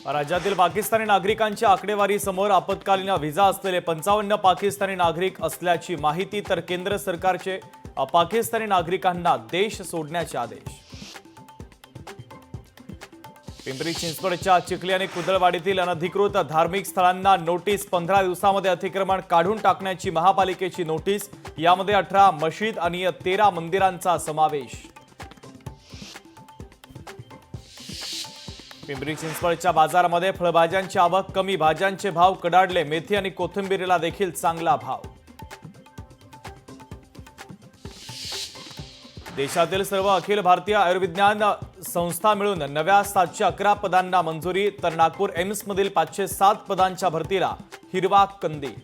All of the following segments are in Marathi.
राज्यातील पाकिस्तानी नागरिकांच्या आकडेवारी समोर आपत्कालीन व्हिसा असलेले 55 पाकिस्तानी नागरिक असल्याची माहिती, तर केंद्र सरकारचे पाकिस्तानी नागरिकांना देश सोडण्याचे आदेश। पिंपरी चिंचवडच्या चिखली आणि कुदळवाडीतील अनधिकृत धार्मिक स्थळांना नोटीस, 15 दिवसांमध्ये अतिक्रमण काढून टाकण्याची महापालिकेची नोटीस। यामध्ये 18 मशीद आणि 13 मंदिरांचा समावेश। पिंपरी चिंचवडच्या बाजारामध्ये फळभाज्यांची आवक कमी, भाज्यांचे भाव कडाडले, मेथी आणि कोथिंबीरीला देखील चांगला भाव। देशातील सर्व अखिल भारतीय आयुर्विज्ञान संस्था मिळून नव्या 711 पदांना मंजुरी, तर नागपूर एम्स मधील 507 पदांच्या भरतीला हिरवा कंदील।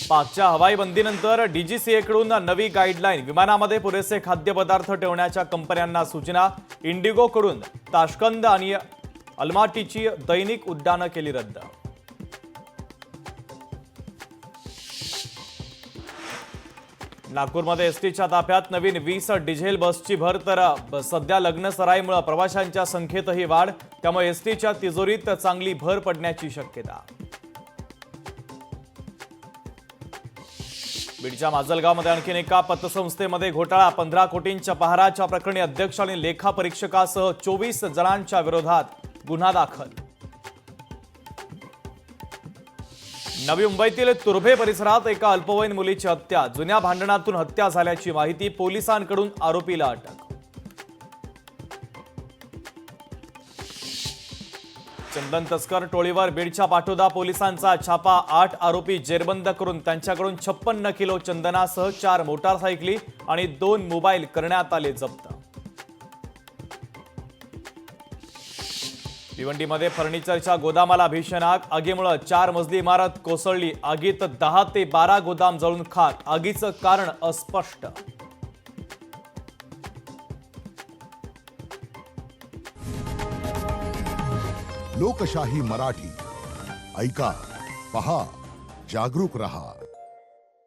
पाकच्या हवाई बंदीनंतर डीजीसीएकडून नवी गाईडलाईन, विमानामध्ये पुरेसे खाद्यपदार्थ ठेवण्याच्या कंपन्यांना सूचना। इंडिगोकडून ताश्कंद आणि अलमाटीची दैनिक उड्डाणं केली रद्द। नागपूरमध्ये एसटीच्या ताफ्यात नवीन 20 डिझेल बसची भर, तर सध्या लग्न सराईमुळे प्रवाशांच्या संख्येतही वाढ, त्यामुळे एसटीच्या तिजोरीत चांगली भर पडण्याची शक्यता। बीडच्या माजलगावमध्ये आणखीन एका पतसंस्थेमध्ये घोटाळा, 15 कोटींच्या पहाराच्या प्रकरणी अध्यक्ष आणि लेखा परीक्षकासह 24 जणांच्या विरोधात गुन्हा दाखल। नवी मुंबईतील तुर्भे परिसरात एका अल्पवयीन मुलीची हत्या, जुन्या भांडणातून हत्या झाल्याची माहिती, पोलिसांकडून आरोपीला अटक। चंदन तस्कर टोळीवर बीडच्या पाटोदा पोलिसांचा छापा, 8 आरोपी जेरबंद करून त्यांच्याकडून 56 किलो चंदनासह 4 मोटारसायकली आणि 2 मोबाईल करण्यात आले जप्त। भिवंडीमध्ये फर्निचरच्या गोदामाला भीषण आग, आगीमुळे 4 मजली इमारत कोसळली, आगीत 10 ते 12 गोदाम जळून खाक, आगीचं कारण अस्पष्ट। लोकशाही मराठी ऐका, पहा, जागरूक रहा।